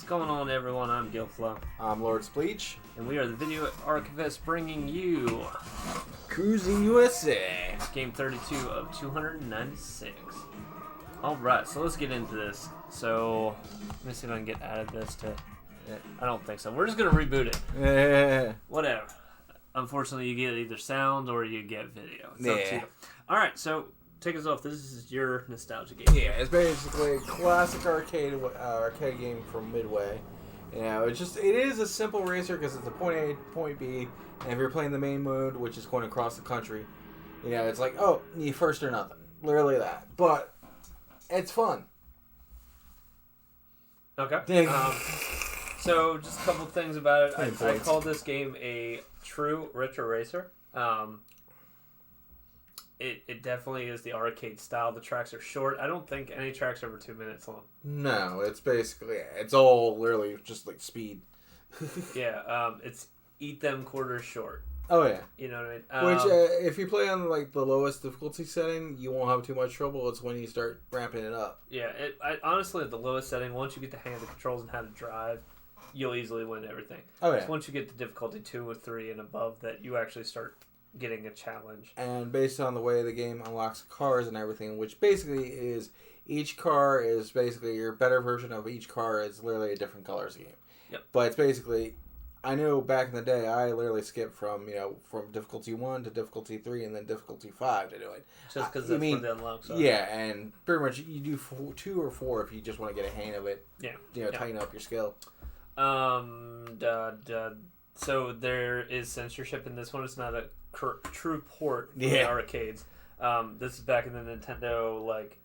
going on, everyone? I'm Gilflo. I'm Lord Spleech. And we are the Video Archivist bringing you Cruis'n USA. Game 32 of 296. Alright, so let's get into this. So, let me see if I can get out of this to... I don't think so. We're just going to reboot it. Whatever. Unfortunately, you get either sound or you get video. It's up to you. Alright, so... Take us off. This is your nostalgia game. Yeah, it's basically a classic arcade game from Midway. You know, it is a simple racer because it's a point A, point B, and if you're playing the main mode, which is going across the country, you know, it's like, oh, you first or nothing. Literally that. But it's fun. Okay. So just a couple things about it. I call this game a true retro racer. It definitely is the arcade style. The tracks are short. I don't think any tracks are over 2 minutes long. No, it's all literally just like speed. Yeah, it's eat them quarters short. Oh yeah. You know what I mean? Which, if you play on like the lowest difficulty setting, you won't have too much trouble. It's when you start ramping it up. Yeah, honestly, at the lowest setting, once you get the hang of the controls and how to drive, you'll easily win everything. Oh yeah. It's once you get to difficulty 2 or 3 and above that you actually start getting a challenge. And based on the way the game unlocks cars and everything, which basically is each car is basically your better version of each car is literally a different colors game. Yep. But it's basically, I know back in the day I literally skipped from difficulty 1 to difficulty 3 and then difficulty 5 to do it. Just because that's what the unlocks are. Yeah, and pretty much you do 2 or 4 if you just want to get a hang of it. Yeah. Tighten up your skill. So there is censorship in this one. It's not a true port for the arcades. This is back in the Nintendo, like,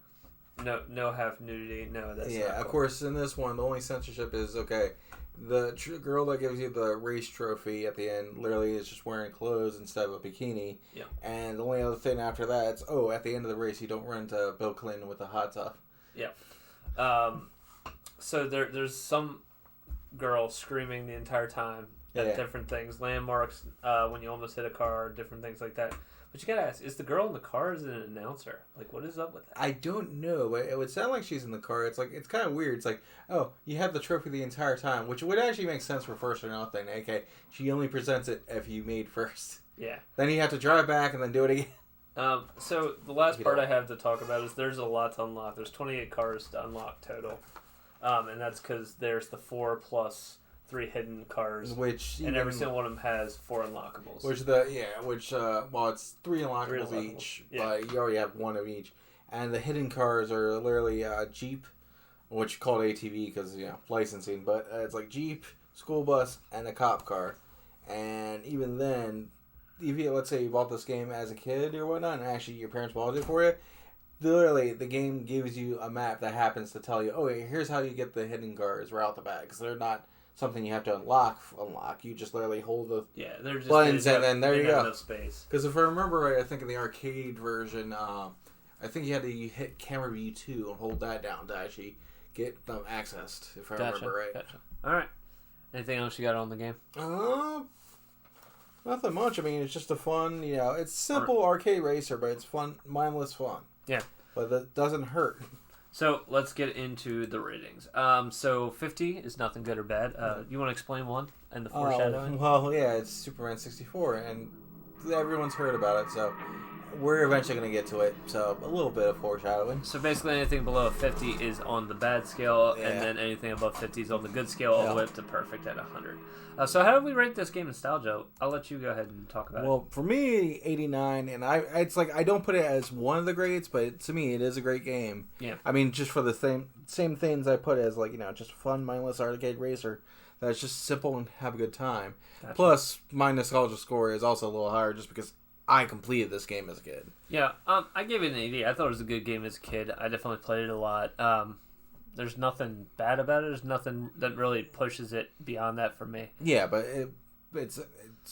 no half nudity. No, that's not cool. Of course, in this one, the only censorship is, the girl that gives you the race trophy at the end literally is just wearing clothes instead of a bikini. Yeah. And the only other thing after that is, at the end of the race, you don't run into Bill Clinton with a hot tub. Yeah. So there's some girl screaming the entire time at different things, landmarks, when you almost hit a car, different things like that. But you gotta ask, is the girl in the car or is it an announcer? Like, what is up with that? I don't know, but it would sound like she's in the car. It's like, it's kind of weird. It's like, you have the trophy the entire time, which would actually make sense for first or nothing. Okay, she only presents it if you made first. Yeah. Then you have to drive back and then do it again. So the last part I have to talk about is there's a lot to unlock. There's 28 cars to unlock total. And that's because there's the 4 plus 3 hidden cars, and every single one of them has 4 unlockables. It's 3 unlockables each, but you already have 1 of each. And the hidden cars are literally Jeep, which you call it ATV because licensing, but it's like Jeep, school bus, and a cop car. And even then, if you, let's say you bought this game as a kid or whatnot, and actually your parents bought it for you, literally the game gives you a map that happens to tell you, here's how you get the hidden cars right out the bat, because they're not something you have to unlock. You just literally hold the buttons and then there you go. Because if I remember right, I think in the arcade version, I think you had to hit camera V2 and hold that down to actually get them accessed, if I remember right. Gotcha. Alright. Anything else you got on the game? Nothing much. I mean, it's just a fun, it's simple arcade racer, but it's fun, mindless fun. Yeah. But that doesn't hurt. So, let's get into the ratings. So, 50 is nothing good or bad. You want to explain one and the foreshadowing? It's Superman 64, and everyone's heard about it, so we're eventually going to get to it. So, a little bit of foreshadowing. So, basically, anything below a 50 is on the bad scale, and then anything above 50 is on the good scale, all the way up to perfect at 100. So, how do we rate this game nostalgia? I'll let you go ahead and talk about it. Well, for me, 89, and it's like I don't put it as one of the greats, but to me, it is a great game. Yeah. I mean, just for the same things I put as just a fun, mindless arcade racer that's just simple and have a good time. Gotcha. Plus, my nostalgia score is also a little higher just because I completed this game as a kid. Yeah, I gave it an 80. I thought it was a good game as a kid. I definitely played it a lot. There's nothing bad about it. There's nothing that really pushes it beyond that for me. Yeah, but it's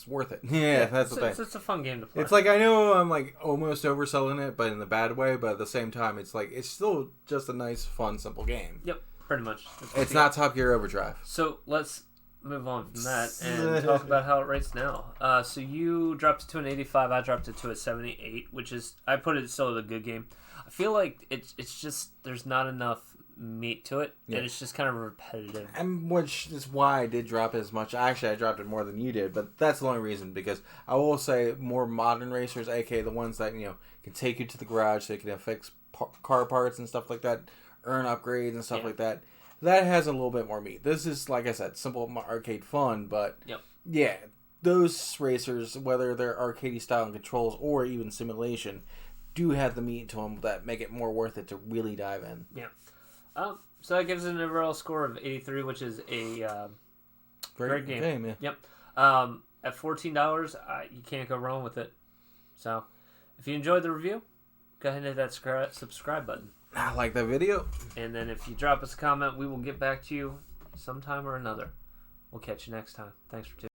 worth it. Yeah, that's the thing. It's a fun game to play. It's like, I know I'm like almost overselling it, but in the bad way. But at the same time, it's like it's still just a nice, fun, simple game. Yep, pretty much. It's not Top Gear Overdrive. So let's move on from that and talk about how it rates now. So you dropped it to an 85. I dropped it to a 78, which is, I put it still as a good game. I feel like it's just there's not enough meat to it, and it's just kind of repetitive. And which is why I did drop it as much. Actually, I dropped it more than you did, but that's the only reason, because I will say more modern racers, aka the ones that, can take you to the garage so you can fix car parts and stuff like that, earn upgrades and stuff like that. That has a little bit more meat. This is, like I said, simple arcade fun, but yeah, those racers, whether they're arcade style and controls or even simulation, do have the meat to them that make it more worth it to really dive in. Yeah. So that gives it an overall score of 83, which is a great game. Yeah. Yep. At $14, you can't go wrong with it. So, if you enjoyed the review, go ahead and hit that subscribe button. I like that video. And then if you drop us a comment, we will get back to you sometime or another. We'll catch you next time. Thanks for tuning in.